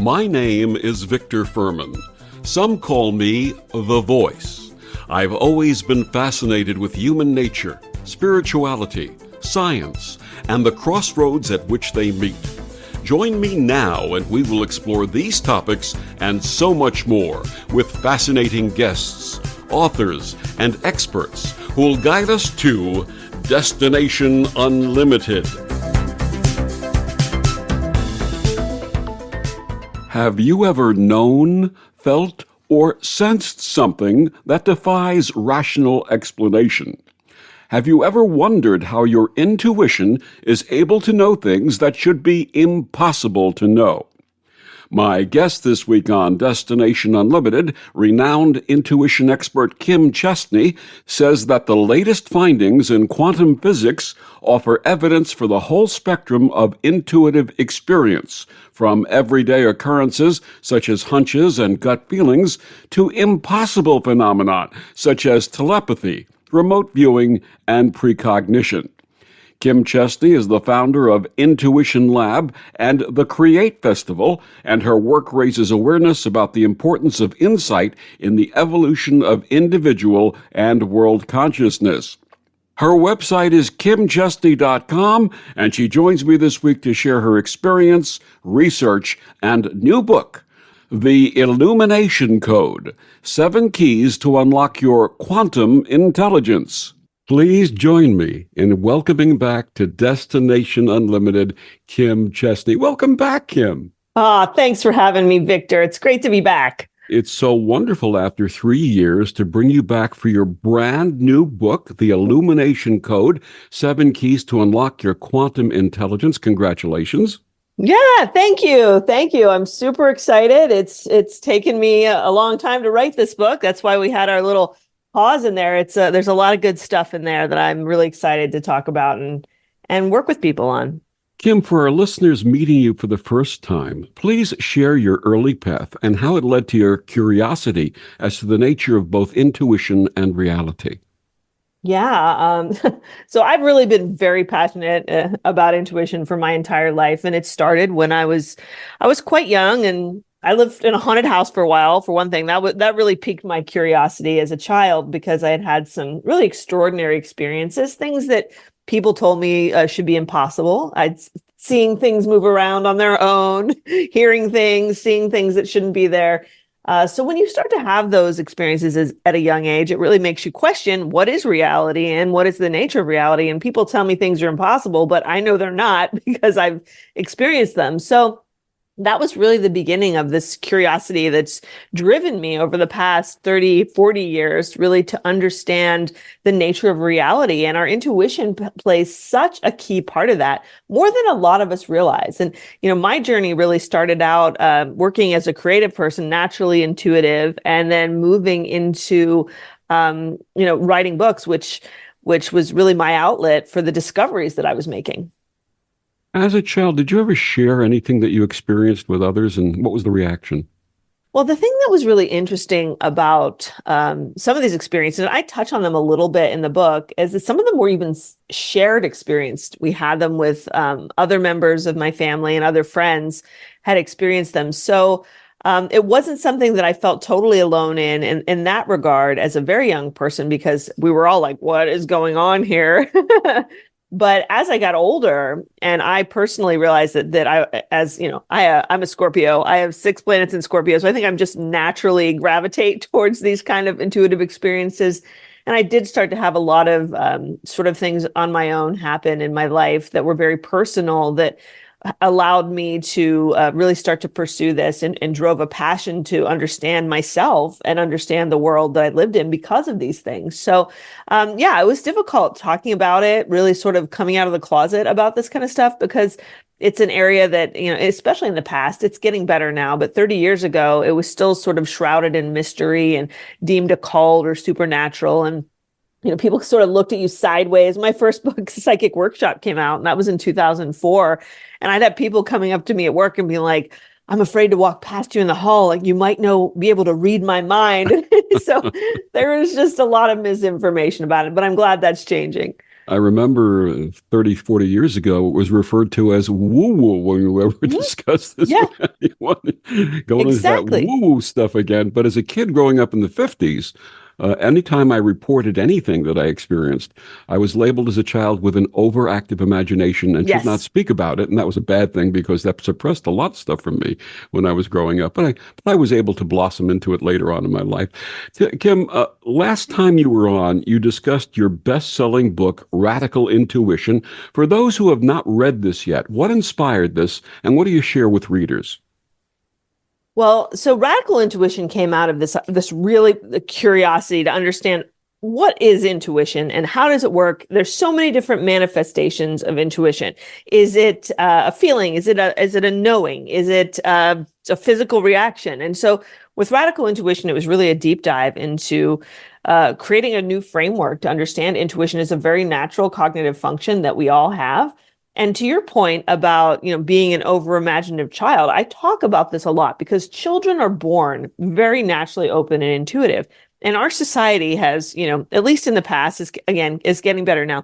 My name is Victor Furman. Some call me The Voice. I've always been fascinated with human nature, spirituality, science, and the crossroads at which they meet. Join me now and we will explore these topics and so much more with fascinating guests, authors, and experts who will guide us to Destination Unlimited. Have you ever known, felt, or sensed something that defies rational explanation? Have you ever wondered how your intuition is able to know things that should be impossible to know? My guest this week on Destination Unlimited, renowned intuition expert Kim Chestney, says that the latest findings in quantum physics offer evidence for the whole spectrum of intuitive experience, from everyday occurrences such as hunches and gut feelings to impossible phenomena such as telepathy, remote viewing, and precognition. Kim Chestney is the founder of Intuition Lab and the Create Festival, and her work raises awareness about the importance of insight in the evolution of individual and world consciousness. Her website is kimchestney.com, and she joins me this week to share her experience, research, and new book, The Illumination Code: 7 Keys to Unlock Your Quantum Intelligence. Please join me in welcoming back to Destination Unlimited, Kim Chestney. Welcome back, Kim. Thanks for having me, Victor. It's great to be back. It's so wonderful after 3 years to bring you back for your brand new book, The Illumination Code: 7 Keys to Unlock Your Quantum Intelligence. Congratulations. Yeah, thank you. Thank you. I'm super excited. It's taken me a long time to write this book. That's why we had our little pause in there. There's a lot of good stuff in there that I'm really excited to talk about and work with people on. Kim, for our listeners meeting you for the first time, please share your early path and how it led to your curiosity as to the nature of both intuition and reality. Yeah. So I've really been very passionate about intuition for my entire life. And it started when I was quite young, and I lived in a haunted house for a while. For one thing, that really piqued my curiosity as a child, because I had some really extraordinary experiences, things that people told me should be impossible. Seeing things move around on their own, hearing things, seeing things that shouldn't be there. So when you start to have those experiences at a young age, it really makes you question what is reality and what is the nature of reality. And people tell me things are impossible, but I know they're not because I've experienced them. So that was really the beginning of this curiosity that's driven me over the past 30, 40 years, really to understand the nature of reality. And our intuition plays such a key part of that, more than a lot of us realize. And, my journey really started out working as a creative person, naturally intuitive, and then moving into, writing books, which was really my outlet for the discoveries that I was making. As a child, did you ever share anything that you experienced with others, and what was the reaction? Well, the thing that was really interesting about some of these experiences, and I touch on them a little bit in the book, is that some of them were even shared experience. We had them with other members of my family, and other friends had experienced them. So it wasn't something that I felt totally alone in that regard as a very young person, because we were all like, what is going on here? But as I got older, and I personally realized I'm a Scorpio. I have 6 planets in Scorpio. So I think I'm just naturally gravitate towards these kind of intuitive experiences. And I did start to have a lot of sort of things on my own happen in my life that were very personal, that allowed me to really start to pursue this and drove a passion to understand myself and understand the world that I lived in because of these things. So, it was difficult talking about it, really sort of coming out of the closet about this kind of stuff, because it's an area that, especially in the past, it's getting better now, but 30 years ago, it was still sort of shrouded in mystery and deemed occult or supernatural. And people sort of looked at you sideways. My first book, Psychic Workshop, came out, and that was in 2004. And I'd have people coming up to me at work and being like, I'm afraid to walk past you in the hall. Like, you might be able to read my mind. So there was just a lot of misinformation about it, but I'm glad that's changing. I remember 30, 40 years ago, it was referred to as woo-woo when we ever Mhm. discussed this Yeah, with anyone. Going into that exactly. woo-woo stuff again. But as a kid growing up in the 50s, anytime I reported anything that I experienced, I was labeled as a child with an overactive imagination and should not Yes. speak about it. And that was a bad thing because that suppressed a lot of stuff from me when I was growing up. But I was able to blossom into it later on in my life. Kim, last time you were on, you discussed your best-selling book, Radical Intuition. For those who have not read this yet, what inspired this, and what do you share with readers? Well, so radical intuition came out of this really curiosity to understand what is intuition and how does it work. There's so many different manifestations of intuition. Is it a feeling? Is it a knowing? Is it a physical reaction? And so with radical intuition, it was really a deep dive into creating a new framework to understand intuition is a very natural cognitive function that we all have. And to your point about, being an over-imaginative child, I talk about this a lot because children are born very naturally open and intuitive. And our society has, at least in the past, is getting better now,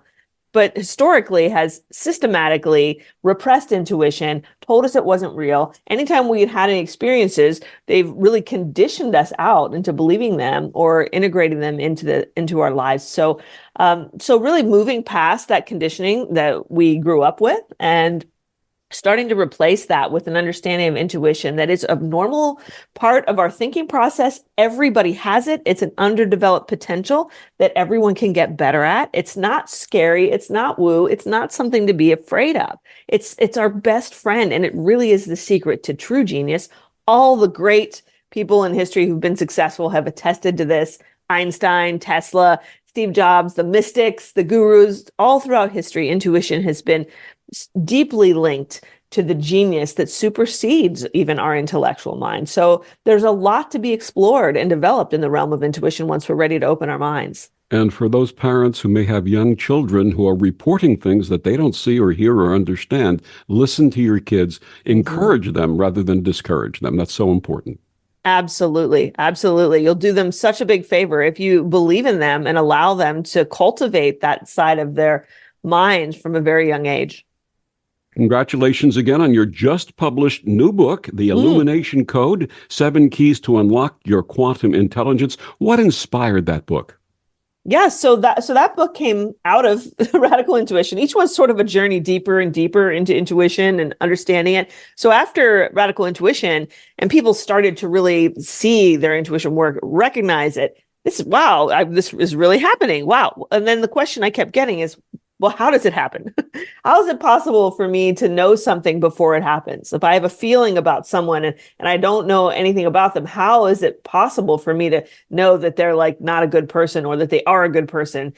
but historically has systematically repressed intuition, told us it wasn't real. Anytime we had any experiences, they've really conditioned us out into believing them or integrating them into our lives. So really moving past that conditioning that we grew up with and starting to replace that with an understanding of intuition that is a normal part of our thinking process. Everybody has it. It's an underdeveloped potential that everyone can get better at. It's not scary. It's not woo. It's not something to be afraid of. It's our best friend. And it really is the secret to true genius. All the great people in history who've been successful have attested to this. Einstein, Tesla, Steve Jobs, the mystics, the gurus, all throughout history, intuition has been deeply linked to the genius that supersedes even our intellectual mind. So there's a lot to be explored and developed in the realm of intuition once we're ready to open our minds. And for those parents who may have young children who are reporting things that they don't see or hear or understand, listen to your kids, Mhm. encourage them rather than discourage them. That's so important. Absolutely. Absolutely. You'll do them such a big favor if you believe in them and allow them to cultivate that side of their minds from a very young age. Congratulations again on your just published new book, The Mm. Illumination Code: 7 Keys to Unlock Your Quantum Intelligence. What inspired that book? Yeah, so that book came out of radical intuition. Each one's sort of a journey deeper and deeper into intuition and understanding it. So after radical intuition, and people started to really see their intuition work, recognize it. This is really happening. Wow. And then the question I kept getting is, well, how does it happen? How is it possible for me to know something before it happens? If I have a feeling about someone and I don't know anything about them, how is it possible for me to know that they're like not a good person or that they are a good person?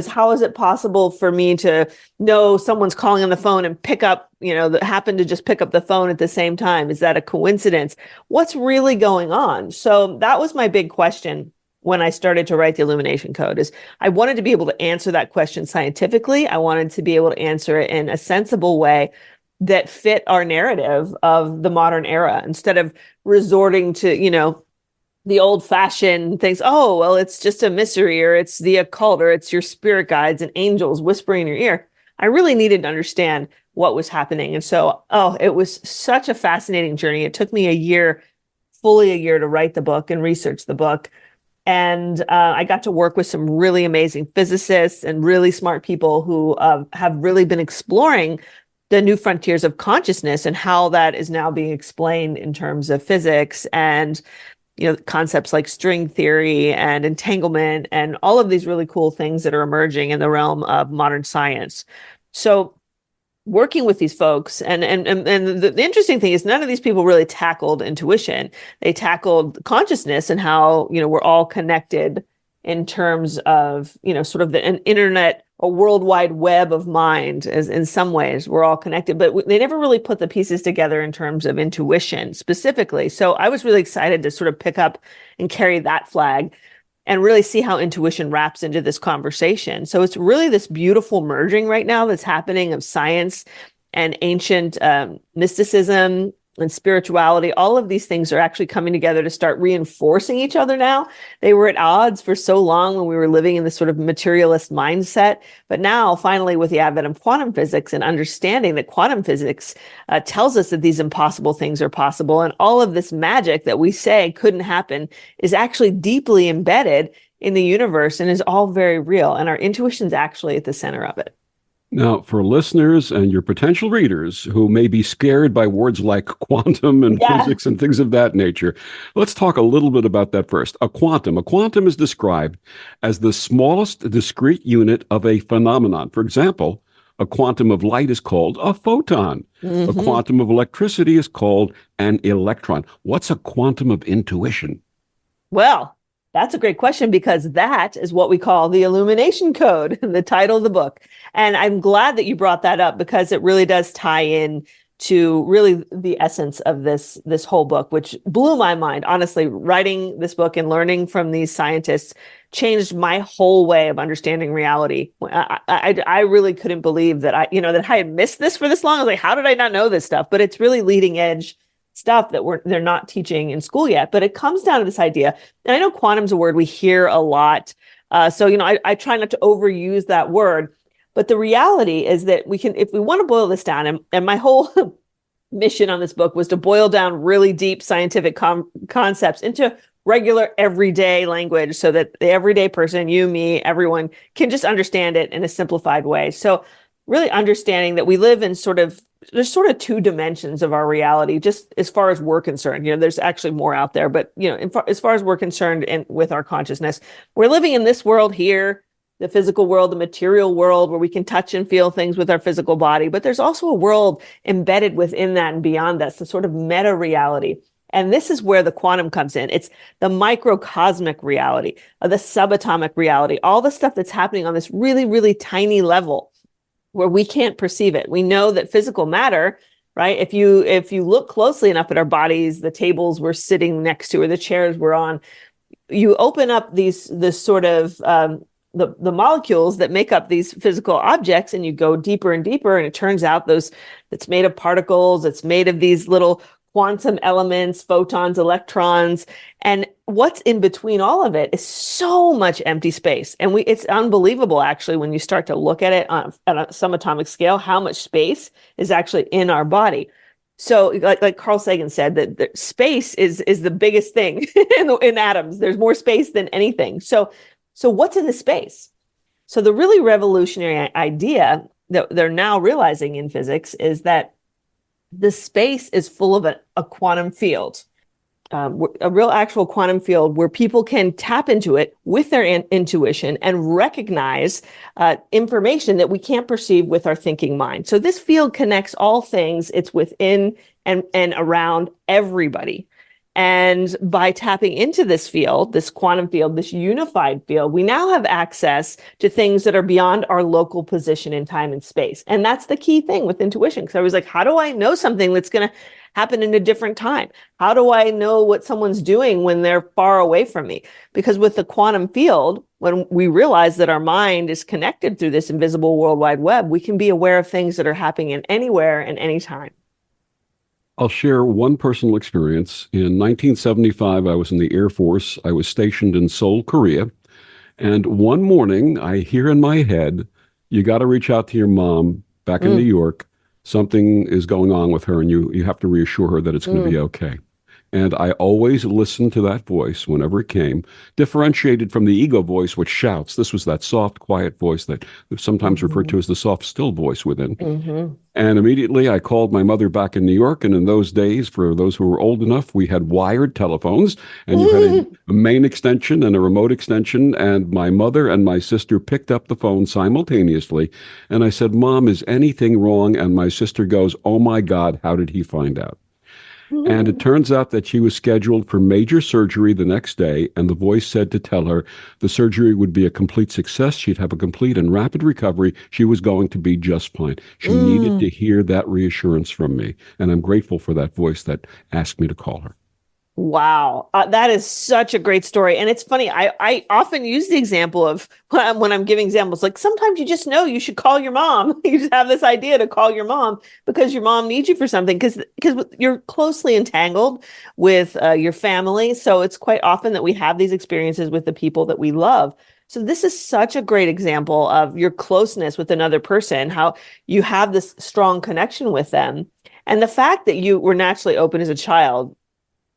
How is it possible for me to know someone's calling on the phone and pick up, that happen to just pick up the phone at the same time? Is that a coincidence? What's really going on? So that was my big question when I started to write the Illumination Code. Is I wanted to be able to answer that question scientifically. I wanted to be able to answer it in a sensible way that fit our narrative of the modern era instead of resorting to, the old fashioned things. Oh, well, it's just a mystery, or it's the occult, or it's your spirit guides and angels whispering in your ear. I really needed to understand what was happening. And so, it was such a fascinating journey. It took me fully a year to write the book and research the book. And I got to work with some really amazing physicists and really smart people who have really been exploring the new frontiers of consciousness and how that is now being explained in terms of physics and concepts like string theory and entanglement and all of these really cool things that are emerging in the realm of modern science. So working with these folks and the interesting thing is none of these people really tackled intuition. They tackled consciousness and how we're all connected in terms of sort of an internet, a worldwide web of mind. As in some ways we're all connected, but they never really put the pieces together in terms of intuition specifically. So I was really excited to sort of pick up and carry that flag and really see how intuition wraps into this conversation. So it's really this beautiful merging right now that's happening of science and ancient mysticism and spirituality, all of these things are actually coming together to start reinforcing each other now. They were at odds for so long when we were living in this sort of materialist mindset. But now, finally, with the advent of quantum physics and understanding that quantum physics tells us that these impossible things are possible, and all of this magic that we say couldn't happen is actually deeply embedded in the universe and is all very real. And our intuition's actually at the center of it. Now, for listeners and your potential readers who may be scared by words like quantum and physics and things of that nature, let's talk a little bit about that first. A quantum is described as the smallest discrete unit of a phenomenon. For example, a quantum of light is called a photon. A quantum of electricity is called an electron. What's a quantum of intuition? Well, that's a great question, because that is what we call the Illumination Code, the title of the book. And I'm glad that you brought that up, because it really does tie in to really the essence of this whole book, which blew my mind. Honestly, writing this book and learning from these scientists changed my whole way of understanding reality. I really couldn't believe that I had missed this for this long. I was like, how did I not know this stuff? But it's really leading edge stuff that they're not teaching in school yet. But it comes down to this idea, and I know quantum's a word we hear a lot. So I try not to overuse that word. But the reality is that we can, if we want to boil this down, and my whole mission on this book was to boil down really deep scientific concepts into regular everyday language, so that the everyday person, you, me, everyone, can just understand it in a simplified way. So really understanding that we live in there's sort of two dimensions of our reality, just as far as we're concerned. There's actually more out there, but as far as we're concerned, and with our consciousness, we're living in this world here, the physical world, the material world, where we can touch and feel things with our physical body. But there's also a world embedded within that and beyond that, the sort of meta reality. And this is where the quantum comes in. It's the microcosmic reality, the subatomic reality, all the stuff that's happening on this really, really tiny level where we can't perceive it. We know that physical matter, right? If you look closely enough at our bodies, the tables we're sitting next to or the chairs we're on, you open up this sort of the molecules that make up these physical objects, and you go deeper and deeper, and it turns out it's made of particles, it's made of these little quantum elements, photons, electrons, and what's in between all of it is so much empty space. And it's unbelievable, actually, when you start to look at it on a subatomic scale, how much space is actually in our body. So like Carl Sagan said, that space is the biggest thing in atoms. There's more space than anything. So what's in the space? So the really revolutionary idea that they're now realizing in physics is that the space is full of a quantum field, a real actual quantum field where people can tap into it with their intuition and recognize information that we can't perceive with our thinking mind. So this field connects all things. It's within and around everybody. And by tapping into this field, this quantum field, this unified field, we now have access to things that are beyond our local position in time and space. And that's the key thing with intuition. Because I was like, how do I know something that's going to happen in a different time? How do I know what someone's doing when they're far away from me? Because with the quantum field, when we realize that our mind is connected through this invisible World Wide Web, we can be aware of things that are happening in anywhere and anytime. I'll share one personal experience. In 1975, I was in the Air Force. I was stationed in Seoul, Korea. And one morning, I hear in my head, you got to reach out to your mom back in New York. Something is going on with her, and you have to reassure her that it's going to be okay. And I always listened to that voice whenever it came, differentiated from the ego voice, which shouts. This was that soft, quiet voice that sometimes referred to as the soft, still voice within. And immediately I called my mother back in New York. And in those days, for those who were old enough, we had wired telephones, and you had a main extension and a remote extension. And my mother and my sister picked up the phone simultaneously. And I said, "Mom, is anything wrong?" And my sister goes, "Oh my God, how did he find out?" And it turns out that she was scheduled for major surgery the next day, and the voice said to tell her the surgery would be a complete success. She'd have a complete and rapid recovery. She was going to be just fine. She needed to hear that reassurance from me, and I'm grateful for that voice that asked me to call her. Wow. That is such a great story. And it's funny, I often use the example of when I'm giving examples, like sometimes you just know you should call your mom. You just have this idea to call your mom because your mom needs you for something because you're closely entangled with your family. So it's quite often that we have these experiences with the people that we love. So this is such a great example of your closeness with another person, how you have this strong connection with them. And the fact that you were naturally open as a child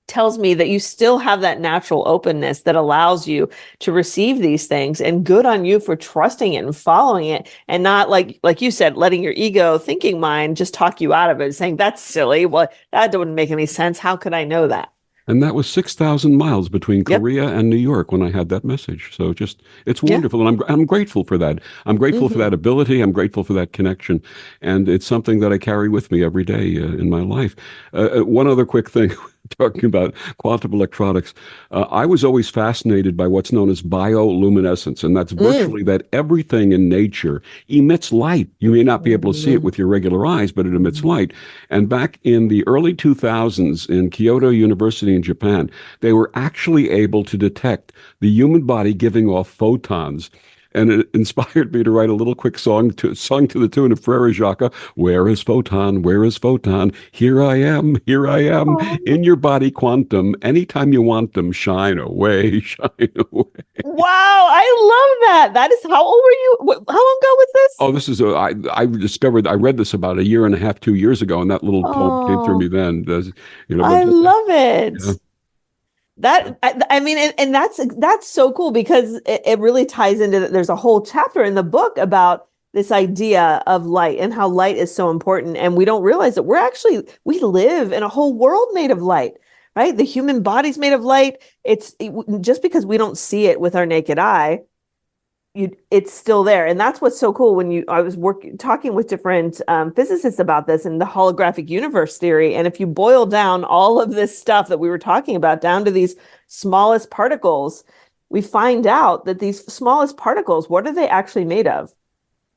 tells me that you still have that natural openness that allows you to receive these things, and good on you for trusting it and following it, and not like you said, letting your ego thinking mind just talk you out of it, saying that's silly, well, that wouldn't make any sense, how could I know that? And that was 6,000 miles between Yep. Korea and New York when I had that message. So just, it's Yeah. wonderful. And I'm grateful for that. I'm grateful for Hmm. that ability. I'm grateful for that connection. And it's something that I carry with me every day in my life. One other quick thing, talking about quantum electronics. I was always fascinated by what's known as bioluminescence, and that's Mm. virtually that everything in nature emits light. You may not be able to see it Mhm. with your regular eyes, but it emits Mhm. light. And back in the early 2000s in Kyoto University in Japan, they were actually able to detect the human body giving off photons. And it inspired me to write a little quick song to the tune of Frere Jacques. Where is photon? Where is photon? Here I am, Oh, in your body, quantum. Anytime you want them, shine away, shine away. wow, I love that. That is, how old were you? How long ago was this? Oh, this is I discovered, I read this about a year and a half, 2 years ago, and that little bulb came through me Oh, then. But I love yeah. it. I mean, and that's so cool because it really ties into that. There's a whole chapter in the book about this idea of light and how light is so important. And we don't realize that we live in a whole world made of light, right? The human body's made of light. Just because we don't see it with our naked eye, it's still there. And that's what's so cool when I was talking with different physicists about this and the holographic universe theory. And if you boil down all of this stuff that we were talking about down to these smallest particles, we find out that these smallest particles, what are they actually made of?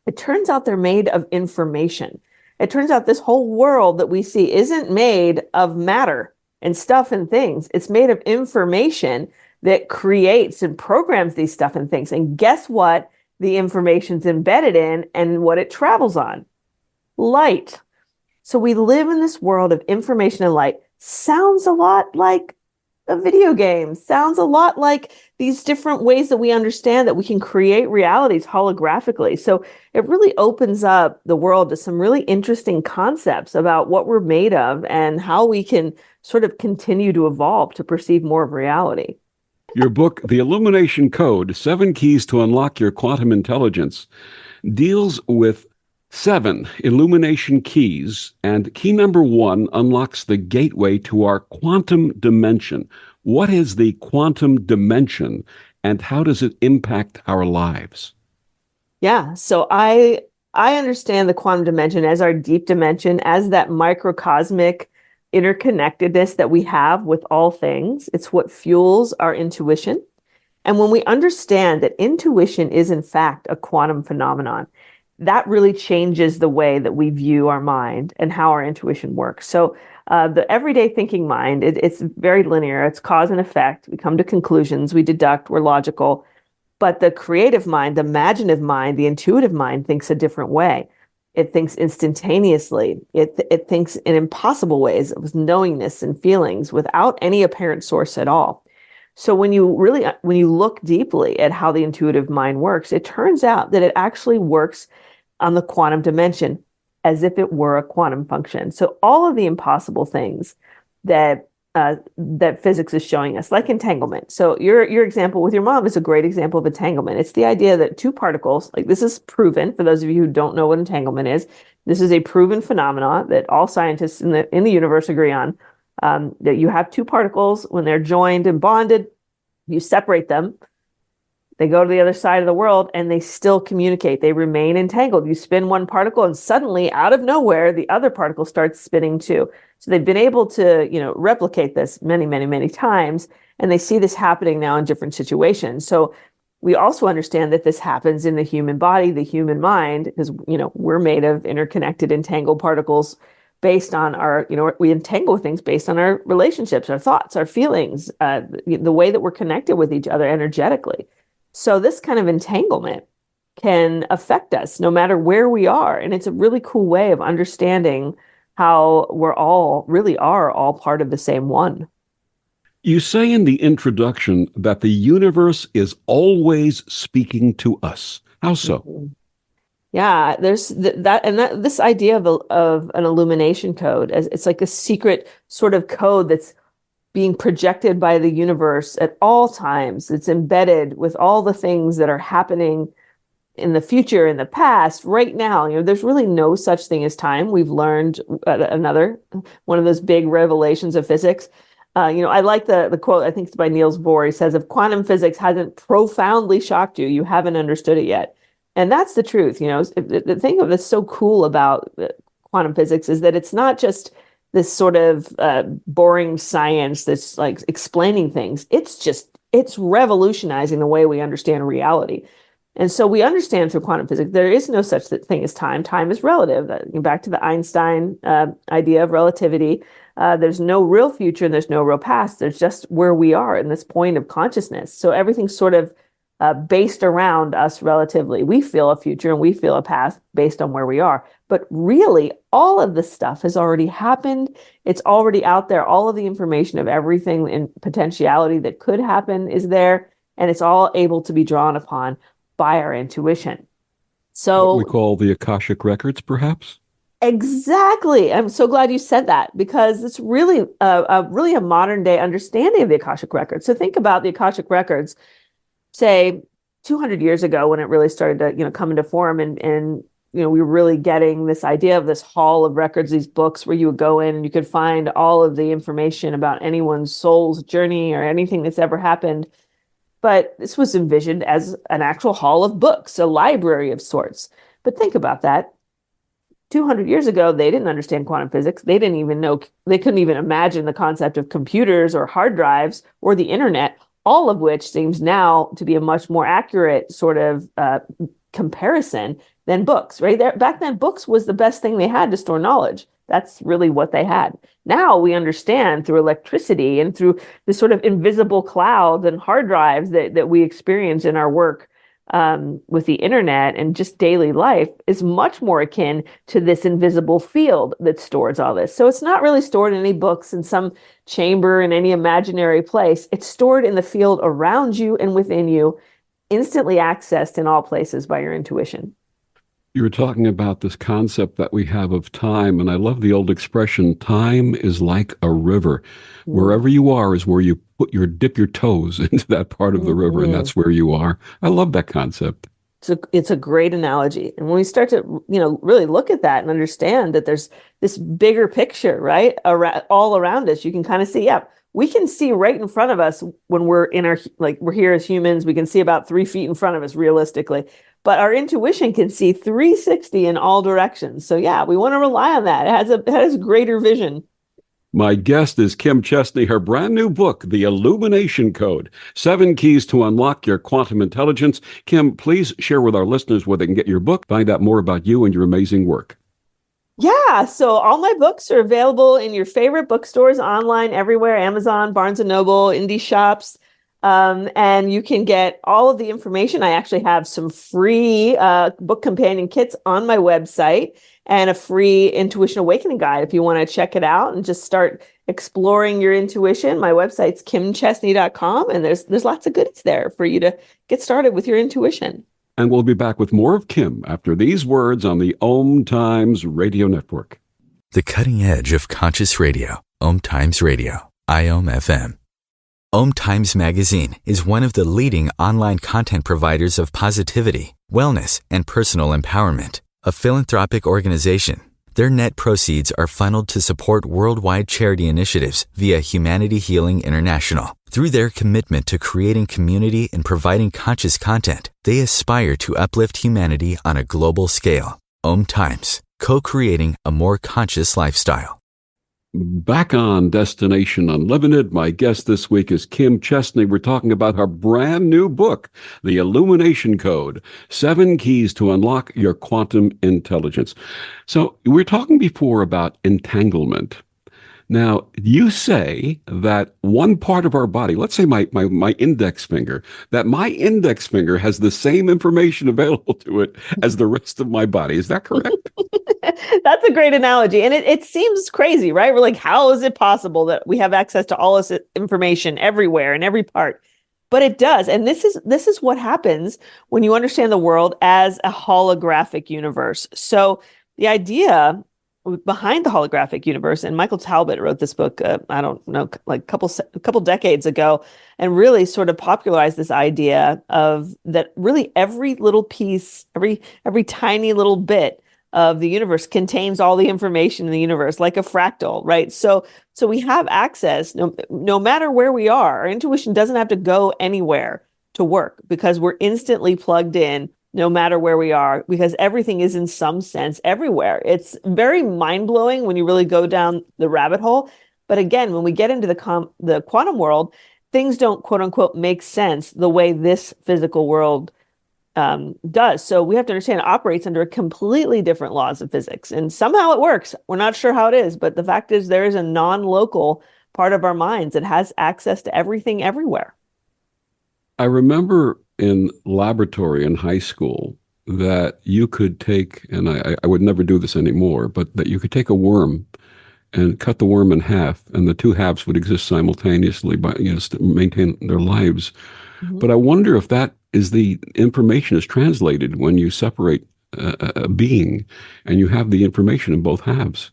It turns out they're made of information. It turns out this whole world that we see isn't made of matter and stuff and things. It's made of information that creates and programs these stuff and things. And guess what? The information's embedded in and what it travels on? Light. So we live in this world of information and light. Sounds a lot like a video game. Sounds a lot like these different ways that we understand that we can create realities holographically. So it really opens up the world to some really interesting concepts about what we're made of and how we can sort of continue to evolve to perceive more of reality. Your book, The Illumination Code: Seven Keys to Unlock Your Quantum Intelligence, deals with seven illumination keys, and key number one unlocks the gateway to our quantum dimension. What is the quantum dimension, and how does it impact our lives? Yeah, so I understand the quantum dimension as our deep dimension, as that microcosmic interconnectedness that we have with all things. It's what fuels our intuition. And when we understand that intuition is in fact a quantum phenomenon, that really changes the way that we view our mind and how our intuition works. So the everyday thinking mind, it's very linear. It's cause and effect. We come to conclusions, we deduct, we're logical. But the creative mind, the imaginative mind, the intuitive mind thinks a different way. It thinks instantaneously. It thinks in impossible ways with knowingness and feelings without any apparent source at all. So when you look deeply at how the intuitive mind works, it turns out that it actually works on the quantum dimension as if it were a quantum function. So all of the impossible things that that physics is showing us, like entanglement. So your example with your mom is a great example of entanglement. It's the idea that two particles, like this is proven for those of you who don't know what entanglement is. This is a proven phenomenon that all scientists in the universe agree on. That you have two particles when they're joined and bonded, you separate them, they go to the other side of the world and they still communicate. They remain entangled. You spin one particle and suddenly out of nowhere, the other particle starts spinning too. So they've been able to, replicate this many, many, many times. And they see this happening now in different situations. So we also understand that this happens in the human body, the human mind, because, we're made of interconnected, entangled particles based on our, we entangle things based on our relationships, our thoughts, our feelings, the way that we're connected with each other energetically. So this kind of entanglement can affect us no matter where we are. And it's a really cool way of understanding how we're all really are all part of the same one. You say in the introduction that the universe is always speaking to us. How so? Mm-hmm. Yeah, there's this idea of an illumination code. It's like a secret sort of code that's being projected by the universe at all times. It's embedded with all the things that are happening in the future, in the past, right now. There's really no such thing as time. We've learned one of those big revelations of physics. I like the quote, I think it's by Niels Bohr. He says, if quantum physics hasn't profoundly shocked you, you haven't understood it yet. And that's the truth. The thing that's so cool about quantum physics is that it's not just this sort of boring science that's like explaining things. It's revolutionizing the way we understand reality. And so we understand through quantum physics, there is no such thing as time. Time is relative. Back to the Einstein idea of relativity. There's no real future and there's no real past. There's just where we are in this point of consciousness. So everything's sort of based around us relatively. We feel a future and we feel a past based on where we are. But really, all of this stuff has already happened. It's already out there. All of the information of everything in potentiality that could happen is there. And it's all able to be drawn upon by our intuition. So what we call the Akashic Records, perhaps? Exactly. I'm so glad you said that, because it's really a modern day understanding of the Akashic Records. So think about the Akashic Records, say 200 years ago, when it really started to, come into form, and we were really getting this idea of this hall of records, these books where you would go in and you could find all of the information about anyone's soul's journey or anything that's ever happened. But this was envisioned as an actual hall of books, a library of sorts. But think about that. 200 years ago, they didn't understand quantum physics. They didn't even know, they couldn't even imagine the concept of computers or hard drives or the internet, all of which seems now to be a much more accurate sort of comparison than books, right? Back then, books was the best thing they had to store knowledge. That's really what they had. Now we understand through electricity and through the sort of invisible clouds and hard drives that we experience in our work with the internet and just daily life is much more akin to this invisible field that stores all this. So it's not really stored in any books in some chamber in any imaginary place. It's stored in the field around you and within you, instantly accessed in all places by your intuition. You were talking about this concept that we have of time, and I love the old expression, time is like a river. Wherever you are is where you dip your toes into that part of the river, and that's where you are. I love that concept. It's a great analogy. And when we start to, really look at that and understand that there's this bigger picture, right, all around us, you can kind of see, we can see right in front of us when we're we're here as humans. We can see about 3 feet in front of us realistically, but our intuition can see 360 in all directions. So we want to rely on that. It has greater vision. My guest is Kim Chestney. Her brand new book, The Illumination Code, 7 Keys to Unlock Your Quantum Intelligence. Kim, please share with our listeners where they can get your book, find out more about you and your amazing work. Yeah, so all my books are available in your favorite bookstores, online, everywhere, Amazon, Barnes & Noble, indie shops. And you can get all of the information. I actually have some free book companion kits on my website and a free intuition awakening guide if you want to check it out and just start exploring your intuition. My website's kimchestney.com, and there's lots of goodies there for you to get started with your intuition. And we'll be back with more of Kim after these words on the Om Times Radio Network. The cutting edge of conscious radio, Om Times Radio, IOM FM. Om Times Magazine is one of the leading online content providers of positivity, wellness, and personal empowerment. A philanthropic organization, their net proceeds are funneled to support worldwide charity initiatives via Humanity Healing International. Through their commitment to creating community and providing conscious content, they aspire to uplift humanity on a global scale. Om Times, co-creating a more conscious lifestyle. Back on Destination Unlimited, my guest this week is Kim Chestney. We're talking about her brand new book, The Illumination Code, 7 Keys to Unlock Your Quantum Intelligence. So we were talking before about entanglement. Now, you say that one part of our body, let's say my index finger, that my index finger has the same information available to it as the rest of my body. Is that correct? That's a great analogy. And it seems crazy, right? We're like, how is it possible that we have access to all this information everywhere in every part? But it does. And this is what happens when you understand the world as a holographic universe. So the idea behind the holographic universe, and Michael Talbot wrote this book, I don't know, like a couple decades ago, and really sort of popularized this idea of that really every little piece, every tiny little bit of the universe contains all the information in the universe, like a fractal, right? So we have access no matter where we are. Our intuition doesn't have to go anywhere to work because we're instantly plugged in no matter where we are, because everything is in some sense everywhere. It's very mind-blowing when you really go down the rabbit hole. But again, when we get into the quantum world, things don't quote unquote make sense the way this physical world does. So we have to understand it operates under completely different laws of physics. And somehow it works. We're not sure how it is, but the fact is there is a non-local part of our minds that has access to everything everywhere. I remember in laboratory in high school that you could take, and I would never do this anymore, but that you could take a worm and cut the worm in half, and the two halves would exist simultaneously by, maintain their lives. Mm-hmm. But I wonder if that is the information is translated when you separate a being and you have the information in both halves.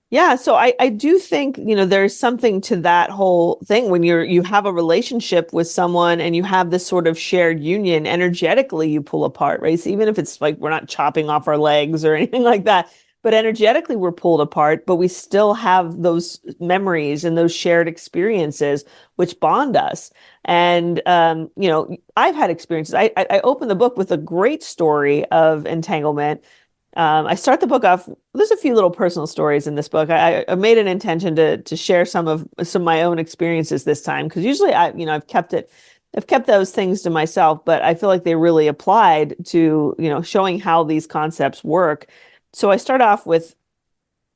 Yeah, so I do think, there's something to that whole thing when you have a relationship with someone and you have this sort of shared union, energetically you pull apart, right? So even if it's like we're not chopping off our legs or anything like that, but energetically we're pulled apart, but we still have those memories and those shared experiences which bond us. And, I've had experiences. I open the book with a great story of entanglement. I start the book off. There's a few little personal stories in this book. I made an intention to share some of my own experiences this time, because usually I've kept those things to myself, but I feel like they really applied to showing how these concepts work. So I start off with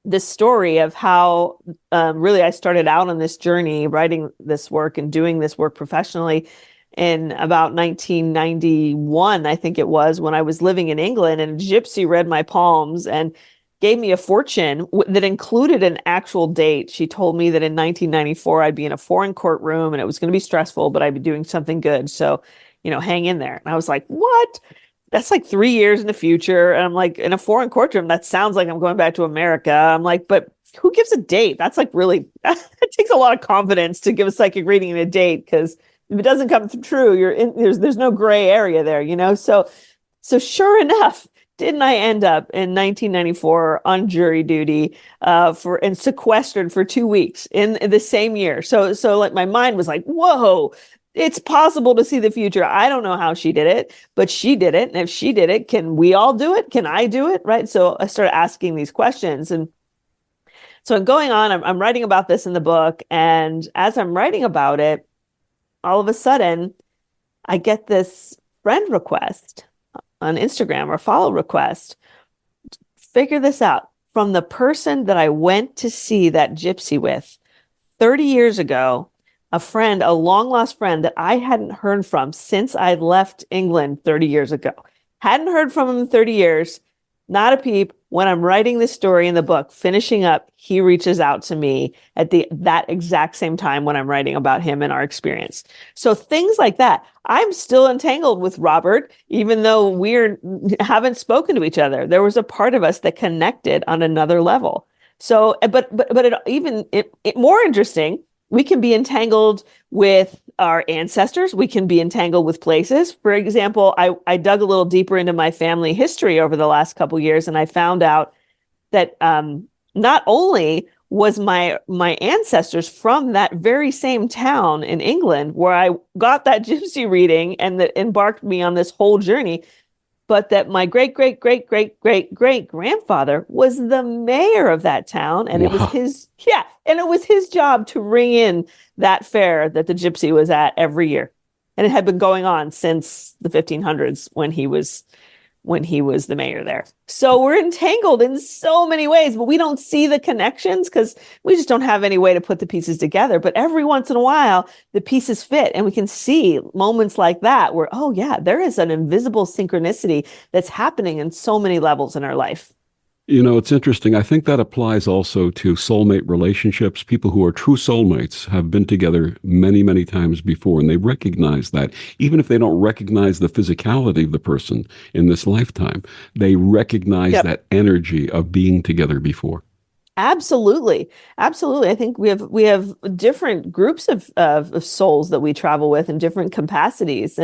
this story of how really I started out on this journey, writing this work and doing this work professionally in about 1991, I think it was, when I was living in England, and a gypsy read my palms and gave me a fortune that included an actual date. She told me that in 1994, I'd be in a foreign courtroom and it was going to be stressful, but I'd be doing something good. So, hang in there. And I was like, what? That's like 3 years in the future. And I'm like, in a foreign courtroom, that sounds like I'm going back to America. I'm like, but who gives a date? That's like really, it takes a lot of confidence to give a psychic reading and a date, because if it doesn't come true, there's no gray area there, So sure enough, didn't I end up in 1994 on jury duty and sequestered for 2 weeks in the same year? So like my mind was like, whoa, it's possible to see the future. I don't know how she did it, but she did it. And if she did it, can we all do it? Can I do it? Right. So I started asking these questions. And so I'm going on, I'm writing about this in the book. And as I'm writing about it, all of a sudden, I get this friend request on Instagram, or follow request. Figure this out. From the person that I went to see that gypsy with 30 years ago, a friend, a long lost friend that I hadn't heard from since I left England 30 years ago. Hadn't heard from him in 30 years, not a peep. When I'm writing this story in the book, finishing up, he reaches out to me at that exact same time when I'm writing about him and our experience. So things like that. I'm still entangled with Robert, even though haven't spoken to each other. There was a part of us that connected on another level. So, but it more interesting. We can be entangled with our ancestors. We can be entangled with places. For example, I dug a little deeper into my family history over the last couple of years, and I found out that not only was my ancestors from that very same town in England where I got that gypsy reading and that embarked me on this whole journey, but that my great, great, great, great, great, great grandfather was the mayor of that town. And it was Wow. and it was his job to ring in that fair that the gypsy was at every year. And it had been going on since the 1500s when he was the mayor there. So we're entangled in so many ways, but we don't see the connections because we just don't have any way to put the pieces together. But every once in a while, the pieces fit, and we can see moments like that where, oh yeah, there is an invisible synchronicity that's happening in so many levels in our life. You know, it's interesting. I think that applies also to soulmate relationships. People who are true soulmates have been together many, many times before, and they recognize that. Even if they don't recognize the physicality of the person in this lifetime, they recognize that energy of being together before. Absolutely. Absolutely. I think we have different groups of souls that we travel with in different capacities.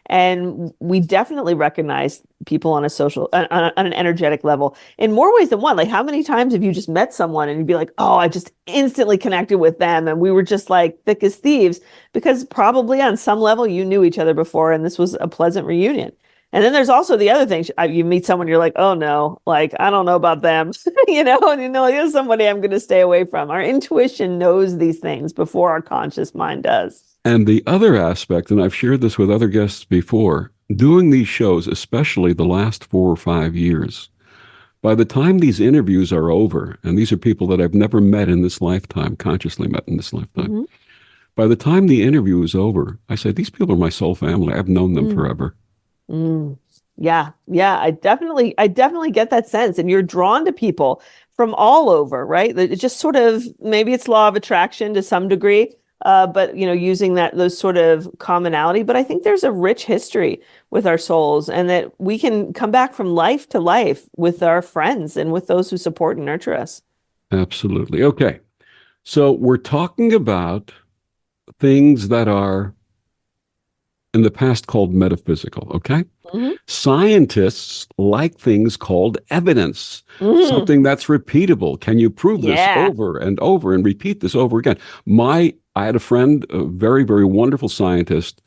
And we definitely recognize people on a social, on an energetic level in more ways than one. Like, how many times have you just met someone and you'd be like, oh, I just instantly connected with them. And we were just like thick as thieves because probably on some level you knew each other before and this was a pleasant reunion. And then there's also the other thing. You meet someone, you're like, oh no, like, I don't know about them, and here's somebody I'm going to stay away from. Our intuition knows these things before our conscious mind does. And the other aspect, and I've shared this with other guests before, doing these shows, especially the last 4 or 5 years, by the time these interviews are over, and these are people that I've never met in this lifetime, consciously met in this lifetime, Mm-hmm. by the time the interview is over, I say, these people are my soul family. I've known them forever. Mm. Yeah. I definitely get that sense. And you're drawn to people from all over, right? It just sort of, maybe it's law of attraction to some degree, but using those sort of commonality. But I think there's a rich history with our souls, and that we can come back from life to life with our friends and with those who support and nurture us. Absolutely. Okay. So we're talking about things that are in the past called metaphysical, okay? Mm-hmm. Scientists like things called evidence, something that's repeatable. Can you prove this over and over and repeat this over again? I had a friend, a very, very wonderful scientist.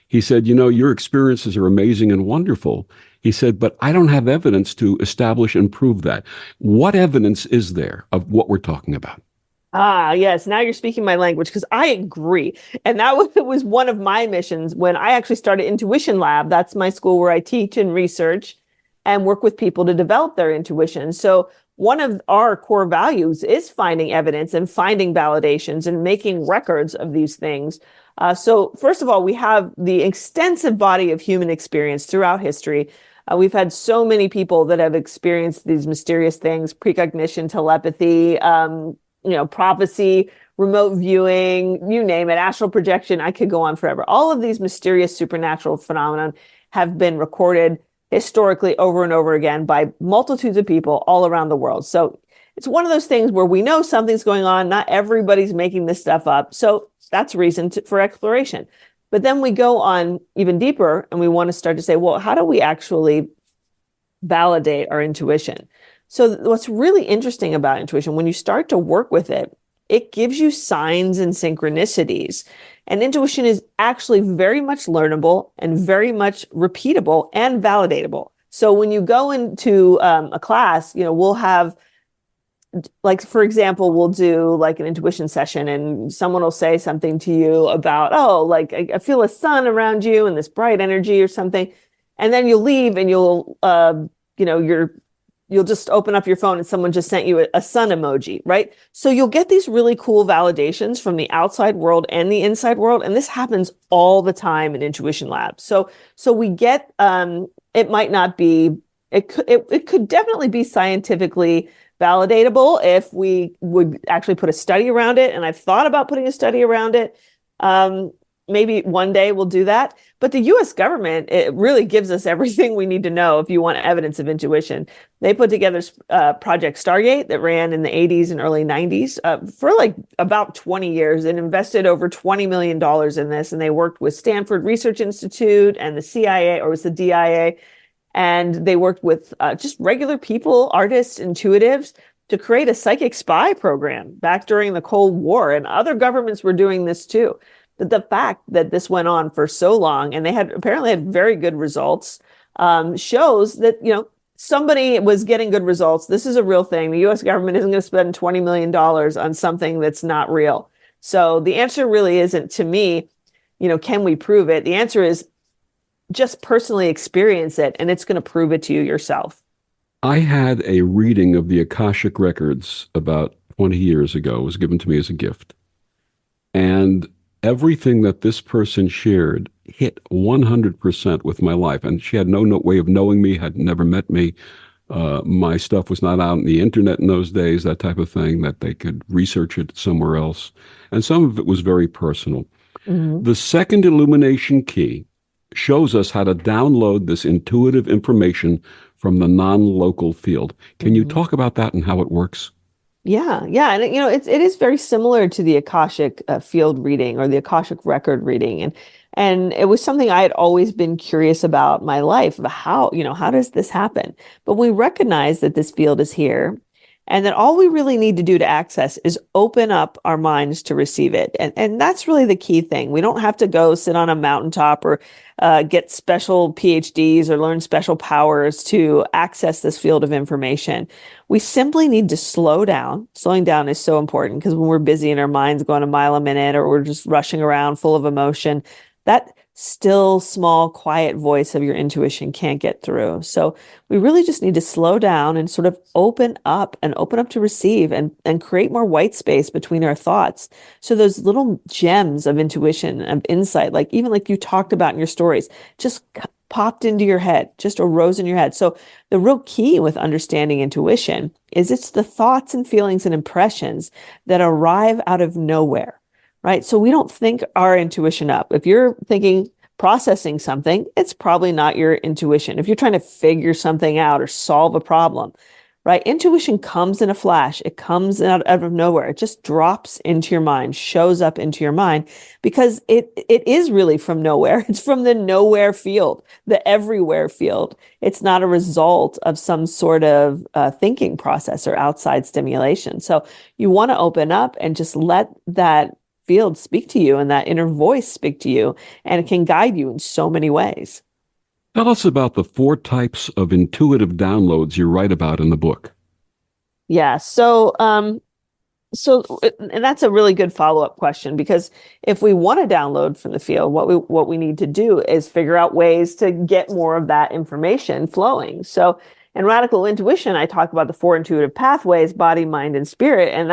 He said, your experiences are amazing and wonderful. He said, but I don't have evidence to establish and prove that. What evidence is there of what we're talking about? Ah, yes. Now you're speaking my language, because I agree. And that was one of my missions when I actually started Intuition Lab. That's my school where I teach and research and work with people to develop their intuition. So one of our core values is finding evidence and finding validations and making records of these things. So first of all, we have the extensive body of human experience throughout history. We've had so many people that have experienced these mysterious things: precognition, telepathy, prophecy, remote viewing, you name it, astral projection. I could go on forever. All of these mysterious supernatural phenomena have been recorded historically over and over again by multitudes of people all around the world. So it's one of those things where we know something's going on. Not everybody's making this stuff up. So that's reason for exploration. But then we go on even deeper and we want to start to say, well, how do we actually validate our intuition? So what's really interesting about intuition, when you start to work with it, it gives you signs and synchronicities. And intuition is actually very much learnable and very much repeatable and validatable. So when you go into a class, we'll have, like, for example, we'll do like an intuition session and someone will say something to you about, oh, like I feel a sun around you and this bright energy or something. And then you'll leave and you'll just open up your phone and someone just sent you a sun emoji, right? So you'll get these really cool validations from the outside world and the inside world. And this happens all the time in Intuition Labs. So we get, it might not be, it could definitely be scientifically validatable if we would actually put a study around it. And I've thought about putting a study around it. Maybe one day we'll do that. But the US government, it really gives us everything we need to know if you want evidence of intuition. They put together Project Stargate that ran in the 80s and early 90s for like about 20 years and invested over $20 million in this. And they worked with Stanford Research Institute and the CIA, or it was the DIA. And they worked with just regular people, artists, intuitives, to create a psychic spy program back during the Cold War. And other governments were doing this too. But the fact that this went on for so long, and they apparently had very good results, shows that, somebody was getting good results. This is a real thing. The US government isn't going to spend $20 million on something that's not real. So the answer really isn't, to me, can we prove it? The answer is just personally experience it, and it's going to prove it to you yourself. I had a reading of the Akashic Records about 20 years ago. It was given to me as a gift. And everything that this person shared hit 100% with my life. And she had no way of knowing me, had never met me. My stuff was not out on the internet in those days, that type of thing, that they could research it somewhere else. And some of it was very personal. Mm-hmm. The second illumination key shows us how to download this intuitive information from the non-local field. Can you talk about that and how it works? Yeah. And it is very similar to the Akashic field reading or the Akashic record reading. And it was something I had always been curious about my life, about how does this happen? But we recognize that this field is here, and that all we really need to do to access is open up our minds to receive it. And that's really the key thing. We don't have to go sit on a mountaintop or get special PhDs or learn special powers to access this field of information. We simply need to slow down. Slowing down is so important, because when we're busy and our mind's going a mile a minute, or we're just rushing around full of emotion, that still, small, quiet voice of your intuition can't get through. So we really just need to slow down and sort of open up to receive, and create more white space between our thoughts. So those little gems of intuition, of insight, like you talked about in your stories, just popped into your head, just arose in your head. So the real key with understanding intuition is it's the thoughts and feelings and impressions that arrive out of nowhere. Right? So we don't think our intuition up. If you're processing something, it's probably not your intuition. If you're trying to figure something out or solve a problem, right? Intuition comes in a flash. It comes out of nowhere. It just drops into your mind, shows up into your mind, because it is really from nowhere. It's from the nowhere field, the everywhere field. It's not a result of some sort of thinking process or outside stimulation. So you want to open up and just let that field speak to you, and that inner voice speak to you, and it can guide you in so many ways. Tell us about the 4 types of intuitive downloads you write about in the book. Yeah. So and that's a really good follow-up question, because if we want to download from the field, what we need to do is figure out ways to get more of that information flowing. So in Radical Intuition, I talk about the 4 intuitive pathways: body, mind, and spirit. And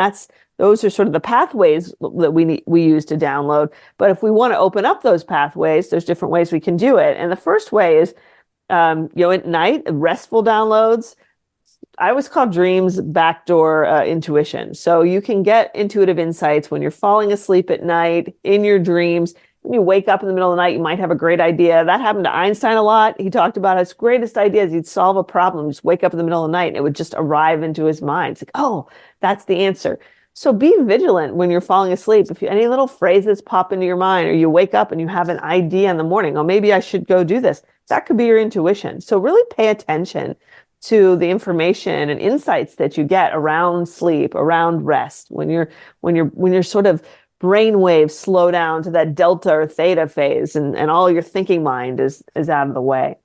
those are sort of the pathways that we use to download. But if we want to open up those pathways, there's different ways we can do it. And the first way is, at night, restful downloads. I always call dreams backdoor intuition. So you can get intuitive insights when you're falling asleep at night, in your dreams. When you wake up in the middle of the night, you might have a great idea. That happened to Einstein a lot. He talked about his greatest ideas. He'd solve a problem, just wake up in the middle of the night, and it would just arrive into his mind. It's like, oh, that's the answer. So be vigilant when you're falling asleep. If any little phrases pop into your mind, or you wake up and you have an idea in the morning, oh, maybe I should go do this, that could be your intuition. So really pay attention to the information and insights that you get around sleep, around rest, when you're sort of brainwaves slow down to that delta or theta phase, and all your thinking mind is out of the way.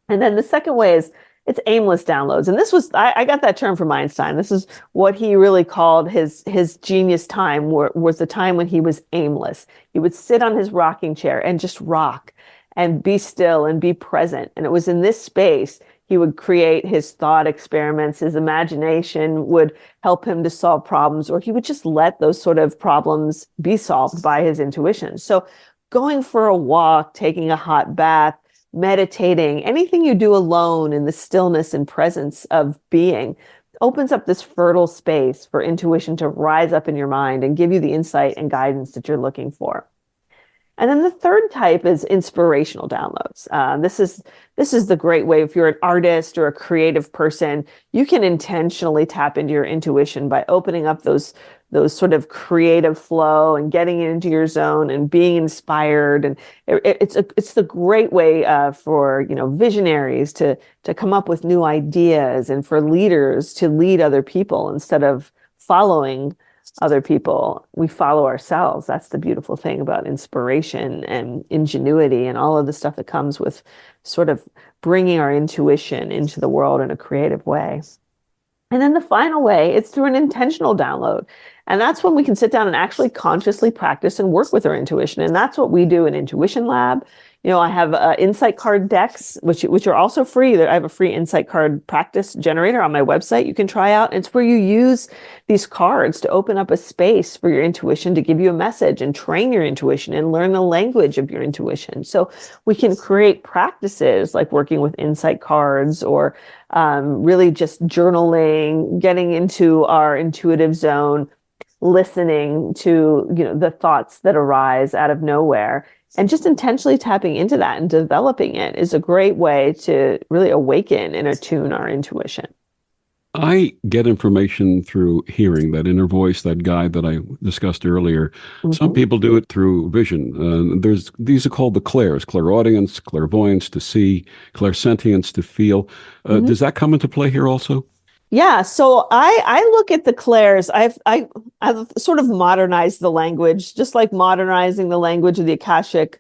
And then the second way is, it's aimless downloads. And this was, I got that term from Einstein. This is what he really called his genius time, was the time when he was aimless. He would sit on his rocking chair and just rock and be still and be present. And it was in this space he would create his thought experiments. His imagination would help him to solve problems, or he would just let those sort of problems be solved by his intuition. So going for a walk, taking a hot bath, meditating, anything you do alone in the stillness and presence of being, opens up this fertile space for intuition to rise up in your mind and give you the insight and guidance that you're looking for. And then the third type is inspirational downloads. This is the great way. If you're an artist or a creative person, you can intentionally tap into your intuition by opening up those sort of creative flow and getting into your zone and being inspired. And it's the great way for visionaries to come up with new ideas, and for leaders to lead other people instead of following other people. We follow ourselves. That's the beautiful thing about inspiration and ingenuity and all of the stuff that comes with sort of bringing our intuition into the world in a creative way. And then the final way, it's through an intentional download. And that's when we can sit down and actually consciously practice and work with our intuition. And that's what we do in Intuition Lab. I have insight card decks, which are also free. I have a free insight card practice generator on my website you can try out. It's where you use these cards to open up a space for your intuition to give you a message and train your intuition and learn the language of your intuition. So we can create practices like working with insight cards or really just journaling, getting into our intuitive zone, listening to the thoughts that arise out of nowhere. And just intentionally tapping into that and developing it is a great way to really awaken and attune our intuition. I get information through hearing, that inner voice, that guide that I discussed earlier. Mm-hmm. Some people do it through vision. These are called the clairs: clairaudience, clairvoyance to see, clairsentience to feel. Does that come into play here also? Yeah, so I look at the clairs. I've sort of modernized the language, just like modernizing the language of the Akashic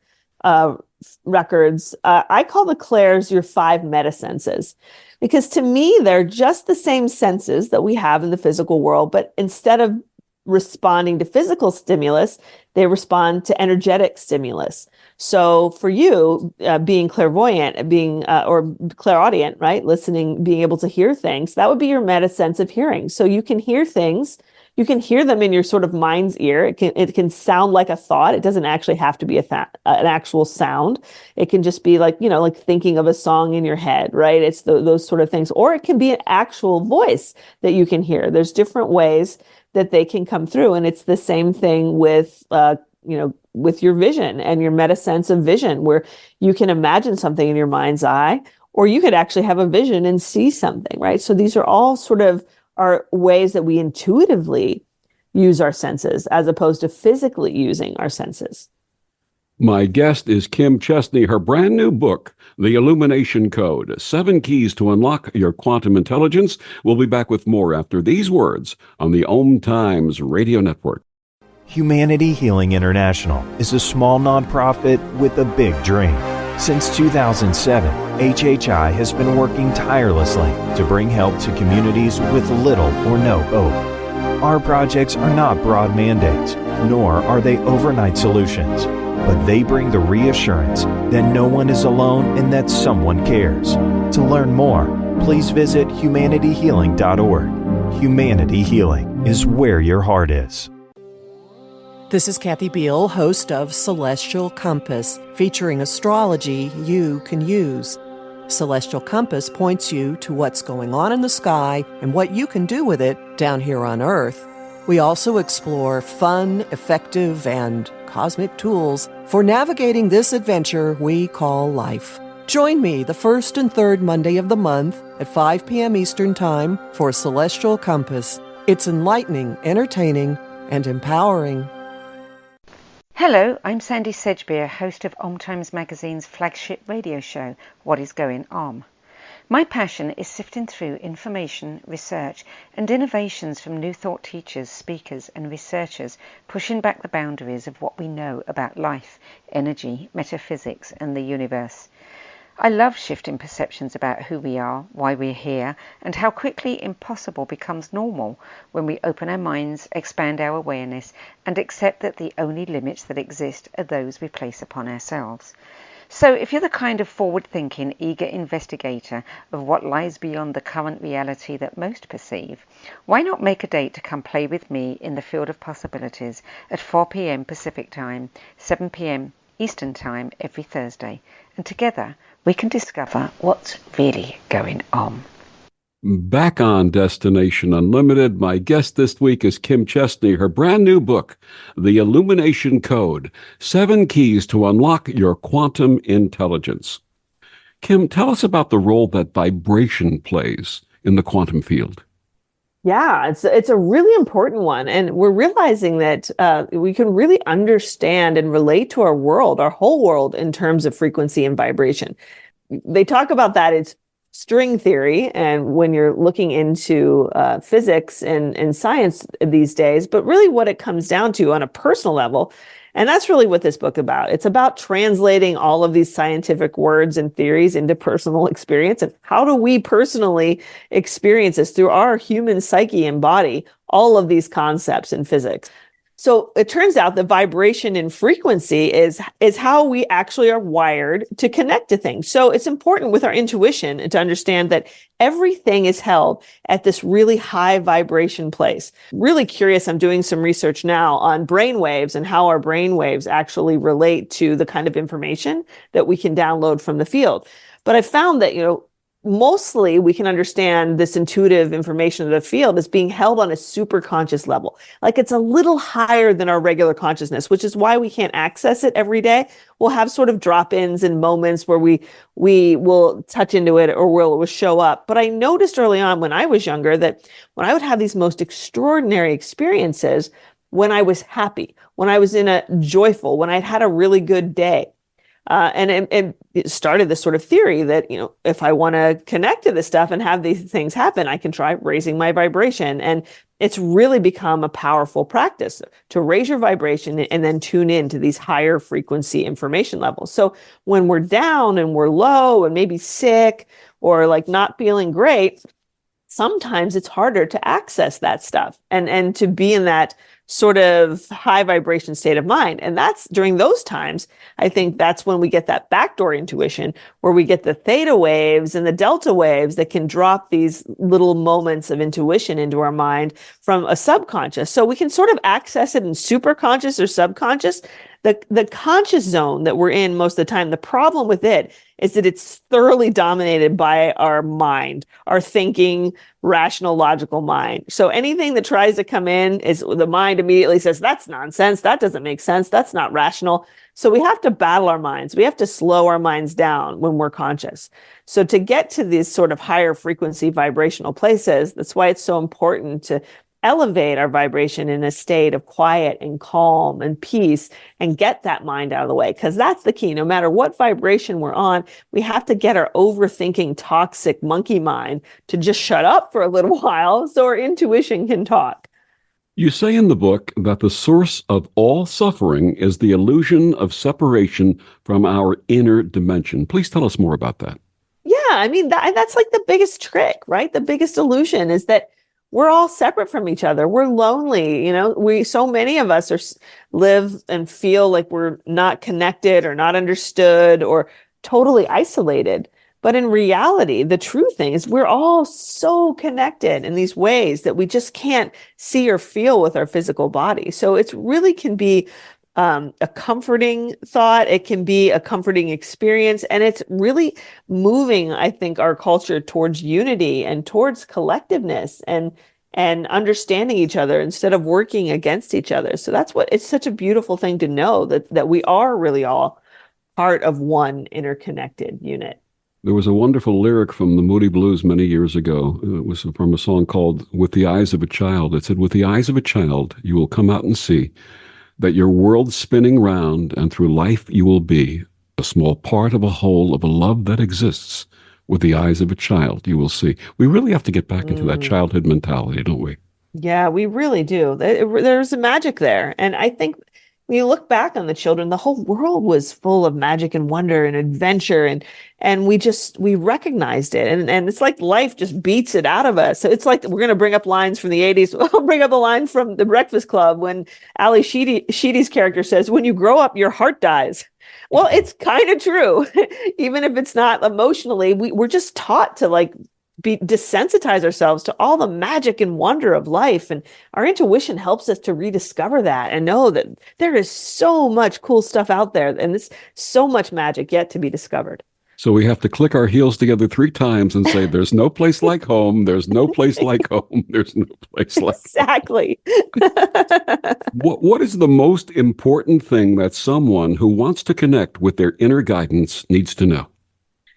records. I call the clairs your 5 metasenses, because to me they're just the same senses that we have in the physical world, but instead of responding to physical stimulus, they respond to energetic stimulus. So for you, being clairvoyant, or clairaudient, right? Listening, being able to hear things, that would be your meta sense of hearing. So you can hear things, you can hear them in your sort of mind's ear. It can sound like a thought. It doesn't actually have to be an actual sound. It can just be like, like thinking of a song in your head, right? It's those sort of things. Or it can be an actual voice that you can hear. There's different ways that they can come through. And it's the same thing with, with your vision and your meta sense of vision, where you can imagine something in your mind's eye, or you could actually have a vision and see something, right? So these are all sort of our ways that we intuitively use our senses as opposed to physically using our senses. My guest is Kim Chestney. Her brand new book, The Illumination Code, 7 Keys to Unlock Your Quantum Intelligence. We'll be back with more after these words on the Om Times Radio Network. Humanity Healing International is a small nonprofit with a big dream. Since 2007, HHI has been working tirelessly to bring help to communities with little or no hope. Our projects are not broad mandates, nor are they overnight solutions, but they bring the reassurance that no one is alone and that someone cares. To learn more, please visit humanityhealing.org. Humanity Healing is where your heart is. This is Kathy Beal, host of Celestial Compass, featuring astrology you can use. Celestial Compass points you to what's going on in the sky and what you can do with it down here on Earth. We also explore fun, effective, and cosmic tools for navigating this adventure we call life. Join me the first and third Monday of the month at 5 p.m. Eastern Time for Celestial Compass. It's enlightening, entertaining, and empowering. Hello, I'm Sandy Sedgbeer, host of Om Times Magazine's flagship radio show, What is Going On? My passion is sifting through information, research, and innovations from new thought teachers, speakers, and researchers, pushing back the boundaries of what we know about life, energy, metaphysics, and the universe. I love shifting perceptions about who we are, why we're here, and how quickly impossible becomes normal when we open our minds, expand our awareness, and accept that the only limits that exist are those we place upon ourselves. So if you're the kind of forward-thinking, eager investigator of what lies beyond the current reality that most perceive, why not make a date to come play with me in the field of possibilities at 4 p.m. Pacific Time, 7 p.m. Eastern Time every Thursday, and together we can discover what's really going on. Back on Destination Unlimited, my guest this week is Kim Chestney. Her brand new book, The Illumination Code, 7 Keys to Unlock Your Quantum Intelligence. Kim, tell us about the role that vibration plays in the quantum field. Yeah, it's a really important one. And we're realizing that we can really understand and relate to our world, our whole world, in terms of frequency and vibration. They talk about that. It's string theory, and when you're looking into physics and science these days, but really what it comes down to on a personal level. And that's really what this book about. It's about translating all of these scientific words and theories into personal experience. And how do we personally experience this through our human psyche and body, all of these concepts in physics? So it turns out that vibration and frequency is how we actually are wired to connect to things. So it's important with our intuition to understand that everything is held at this really high vibration place. Really curious, I'm doing some research now on brain waves and how our brain waves actually relate to the kind of information that we can download from the field. But I found that, mostly we can understand this intuitive information of the field as being held on a super conscious level. Like it's a little higher than our regular consciousness, which is why we can't access it every day. We'll have sort of drop-ins and moments where we will touch into it or it will show up. But I noticed early on when I was younger that when I would have these most extraordinary experiences, when I was happy, when I was in a joyful, when I'd had a really good day, and it started this sort of theory that, if I want to connect to this stuff and have these things happen, I can try raising my vibration. And it's really become a powerful practice to raise your vibration and then tune in to these higher frequency information levels. So when we're down and we're low and maybe sick or like not feeling great, sometimes it's harder to access that stuff and to be in that sort of high vibration state of mind. And that's during those times, I think that's when we get that backdoor intuition where we get the theta waves and the delta waves that can drop these little moments of intuition into our mind from a subconscious. So we can sort of access it in superconscious or subconscious. The conscious zone that we're in most of the time, the problem with it is that it's thoroughly dominated by our mind, our thinking, rational, logical mind. So anything that tries to come in is the mind immediately says, that's nonsense. That doesn't make sense. That's not rational. So we have to battle our minds. We have to slow our minds down when we're conscious. So to get to these sort of higher frequency vibrational places, that's why it's so important to elevate our vibration in a state of quiet and calm and peace and get that mind out of the way. Because that's the key. No matter what vibration we're on, we have to get our overthinking, toxic monkey mind to just shut up for a little while so our intuition can talk. You say in the book that the source of all suffering is the illusion of separation from our inner dimension. Please tell us more about that. Yeah, I mean, that's like the biggest trick, right? The biggest illusion is that we're all separate from each other. We're lonely. So many of us live and feel like we're not connected or not understood or totally isolated. But in reality, the true thing is we're all so connected in these ways that we just can't see or feel with our physical body. So it really can be a comforting thought. It can be a comforting experience. And it's really moving, I think, our culture towards unity and towards collectiveness and understanding each other instead of working against each other. So it's such a beautiful thing to know that we are really all part of one interconnected unit. There was a wonderful lyric from the Moody Blues many years ago. It was from a song called With the Eyes of a Child. It said, with the eyes of a child, you will come out and see that your world's spinning round, and through life you will be a small part of a whole of a love that exists. With the eyes of a child, you will see. We really have to get back into that childhood mentality, don't we? Yeah, we really do. There's a magic there. And I think when you look back on the children, the whole world was full of magic and wonder and adventure. And we recognized it. And it's like life just beats it out of us. So it's like we're going to bring up lines from the 80s. I'll bring up a line from The Breakfast Club when Ali Sheedy's character says, when you grow up, your heart dies. Well, it's kind of true. Even if it's not emotionally, we're just taught to desensitize ourselves to all the magic and wonder of life. And our intuition helps us to rediscover that and know that there is so much cool stuff out there and there's so much magic yet to be discovered. So we have to click our heels together 3 times and say, there's no place like home. There's no place like home. There's no place like exactly. What is the most important thing that someone who wants to connect with their inner guidance needs to know?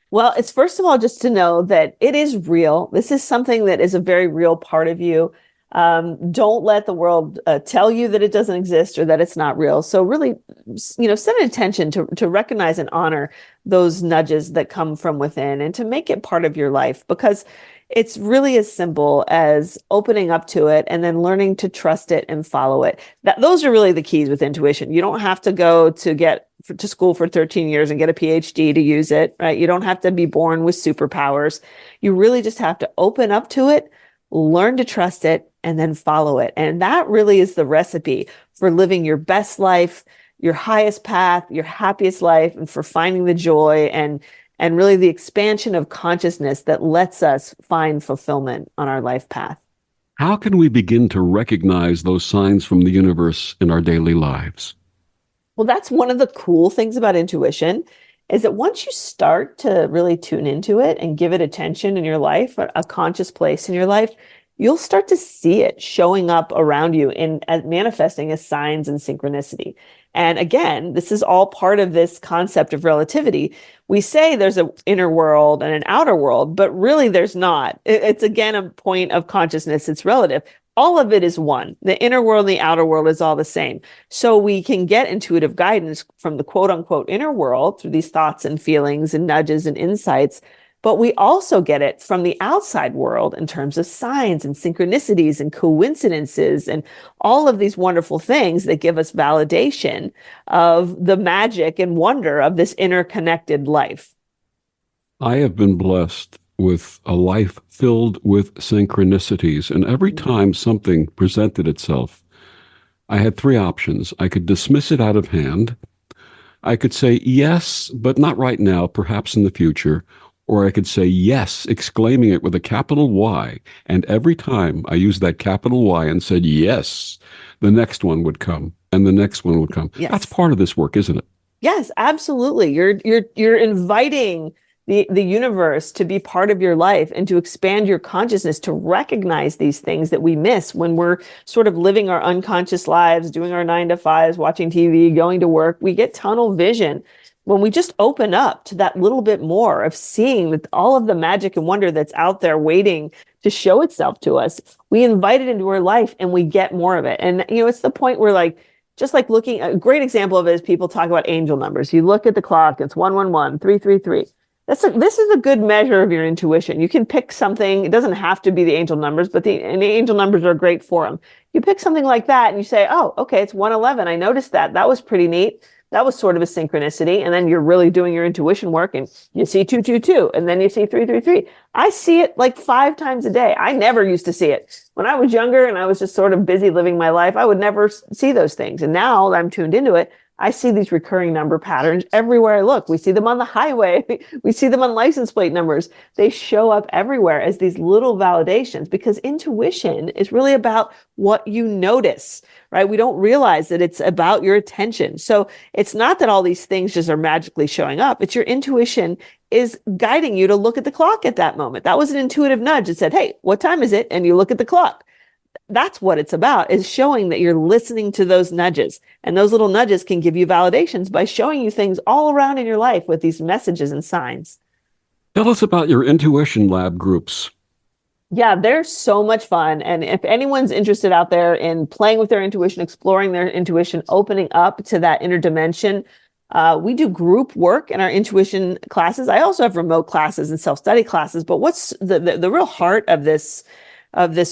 Well, it's first of all, just to know that it is real. This is something that is a very real part of you. Don't let the world tell you that it doesn't exist or that it's not real. So really, set an intention to recognize and honor those nudges that come from within and to make it part of your life, because it's really as simple as opening up to it and then learning to trust it and follow it. Those are really the keys with intuition. You don't have to go to school for 13 years and get a PhD to use it, right? You don't have to be born with superpowers. You really just have to open up to it, learn to trust it, and then follow it. And that really is the recipe for living your best life, your highest path, your happiest life, and for finding the joy and really the expansion of consciousness that lets us find fulfillment on our life path. How can we begin to recognize those signs from the universe in our daily lives? Well, that's one of the cool things about intuition, is that once you start to really tune into it and give it attention in your life, a conscious place in your life, you'll start to see it showing up around you as manifesting as signs and synchronicity. And again, this is all part of this concept of relativity. We say there's an inner world and an outer world, but really there's not. It's again a point of consciousness. It's relative. All of it is one. The inner world and the outer world is all the same. So we can get intuitive guidance from the quote unquote inner world through these thoughts and feelings and nudges and insights. But we also get it from the outside world in terms of signs and synchronicities and coincidences and all of these wonderful things that give us validation of the magic and wonder of this interconnected life. I have been blessed with a life filled with synchronicities, and every time something presented itself, I had three options. I could dismiss it out of hand. I could say yes, but not right now, perhaps in the future. Or I could say yes, exclaiming it with a capital Y. And every time I used that capital Y and said yes, the next one would come and the next one would come. Yes. That's part of this work, isn't it? Yes, absolutely. You're inviting the universe to be part of your life and to expand your consciousness, to recognize these things that we miss when we're sort of living our unconscious lives, doing our 9 to 5s, watching TV, going to work. We get tunnel vision. When we just open up to that little bit more of seeing that all of the magic and wonder that's out there waiting to show itself to us, we invite it into our life and we get more of it. And, it's the point where just like looking, a great example of it is people talk about angel numbers. You look at the clock, it's 111, 333. This is a good measure of your intuition. You can pick something. It doesn't have to be the angel numbers, but the angel numbers are great for them. You pick something like that and you say, oh, okay, it's 111. I noticed that. That was pretty neat. That was sort of a synchronicity. And then you're really doing your intuition work and you see 222 and then you see 333. I see it like 5 times a day. I never used to see it. When I was younger and I was just sort of busy living my life, I would never see those things. And now that I'm tuned into it, I see these recurring number patterns everywhere I look. We see them on the highway. We see them on license plate numbers. They show up everywhere as these little validations, because intuition is really about what you notice, right? We don't realize that it's about your attention. So it's not that all these things just are magically showing up. It's your intuition is guiding you to look at the clock at that moment. That was an intuitive nudge that said, hey, what time is it? And you look at the clock. That's what it's about, is showing that you're listening to those nudges. And those little nudges can give you validations by showing you things all around in your life with these messages and signs. Tell us about your intuition lab groups. Yeah, they're so much fun. And if anyone's interested out there in playing with their intuition, exploring their intuition, opening up to that inner dimension, we do group work in our intuition classes. I also have remote classes and self-study classes. But what's the real heart of this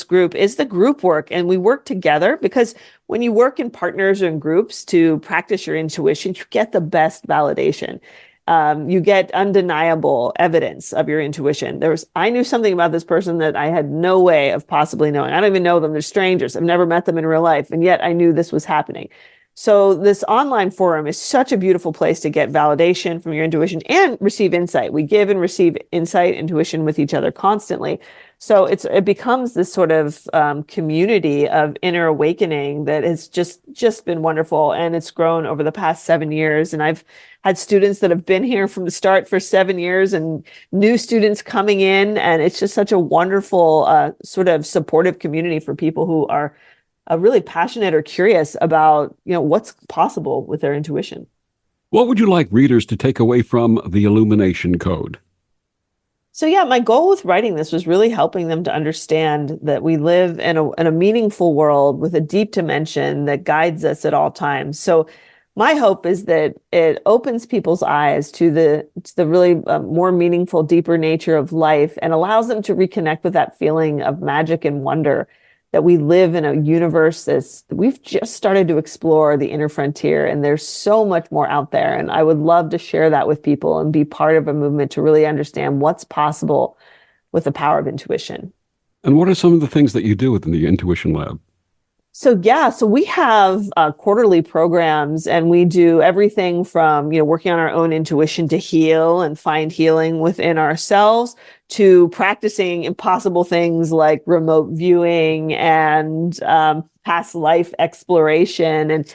group is the group work. And we work together, because when you work in partners or in groups to practice your intuition, you get the best validation. You get undeniable evidence of your intuition. I knew something about this person that I had no way of possibly knowing. I don't even know them. They're strangers. I've never met them in real life. And yet I knew this was happening. So this online forum is such a beautiful place to get validation from your intuition and receive insight. We give and receive insight, intuition with each other constantly. So it becomes this sort of community of inner awakening that has just been wonderful. And it's grown over the past 7 years. And I've had students that have been here from the start for 7 years and new students coming in. And it's just such a wonderful sort of supportive community for people who are really passionate or curious about, what's possible with their intuition. What would you like readers to take away from the Illumination Code? So yeah, my goal with writing this was really helping them to understand that we live in a meaningful world with a deep dimension that guides us at all times. So my hope is that it opens people's eyes to the really more meaningful, deeper nature of life and allows them to reconnect with that feeling of magic and wonder that we live in a universe that's we've just started to explore the inner frontier, and there's so much more out there. And I would love to share that with people and be part of a movement to really understand what's possible with the power of intuition. And what are some of the things that you do within the Intuition Lab? So yeah, so we have quarterly programs, and we do everything from, working on our own intuition to heal and find healing within ourselves, to practicing impossible things like remote viewing and past life exploration. And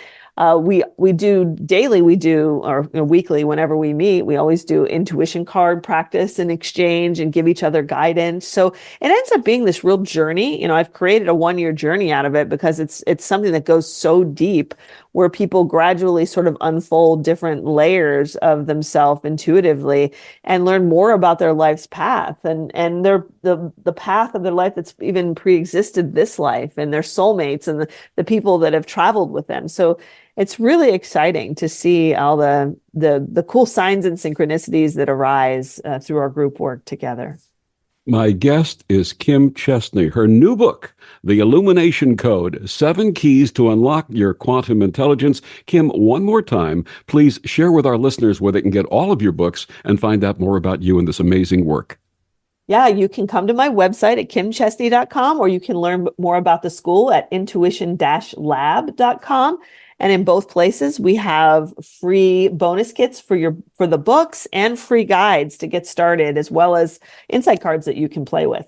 we do daily, or weekly, whenever we meet, we always do intuition card practice and exchange and give each other guidance. So it ends up being this real journey. I've created a 1-year journey out of it because it's something that goes so deep, where people gradually sort of unfold different layers of themselves intuitively and learn more about their life's path and the path of their life that's even pre-existed this life, and their soulmates and the people that have traveled with them. So it's really exciting to see all the cool signs and synchronicities that arise through our group work together. My guest is Kim Chestney. Her new book, The Illumination Code, 7 Keys to Unlock Your Quantum Intelligence. Kim, one more time, please share with our listeners where they can get all of your books and find out more about you and this amazing work. Yeah, you can come to my website at kimchestney.com, or you can learn more about the school at intuition-lab.com. And in both places, we have free bonus kits for the books and free guides to get started, as well as insight cards that you can play with.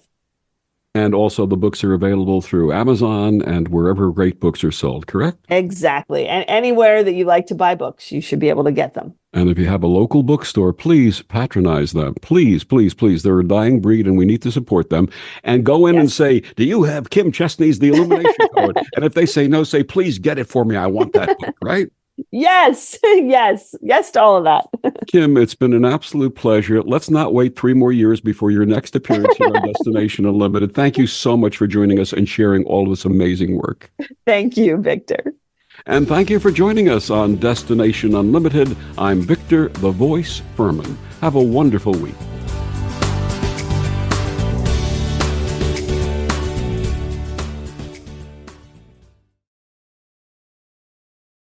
And also the books are available through Amazon and wherever great books are sold, correct? Exactly. And anywhere that you like to buy books, you should be able to get them. And if you have a local bookstore, please patronize them. Please, please, please. They're a dying breed and we need to support them. And go in and say, do you have Kim Chestney's The Illumination Code? And if they say no, say, please get it for me. I want that book, right? Yes, yes to all of that. Kim, it's been an absolute pleasure. Let's not wait 3 more years before your next appearance here on Destination Unlimited. Thank you so much for joining us and sharing all of this amazing work. Thank you, Victor. And thank you for joining us on Destination Unlimited. I'm Victor, the Voice Furman. Have a wonderful week.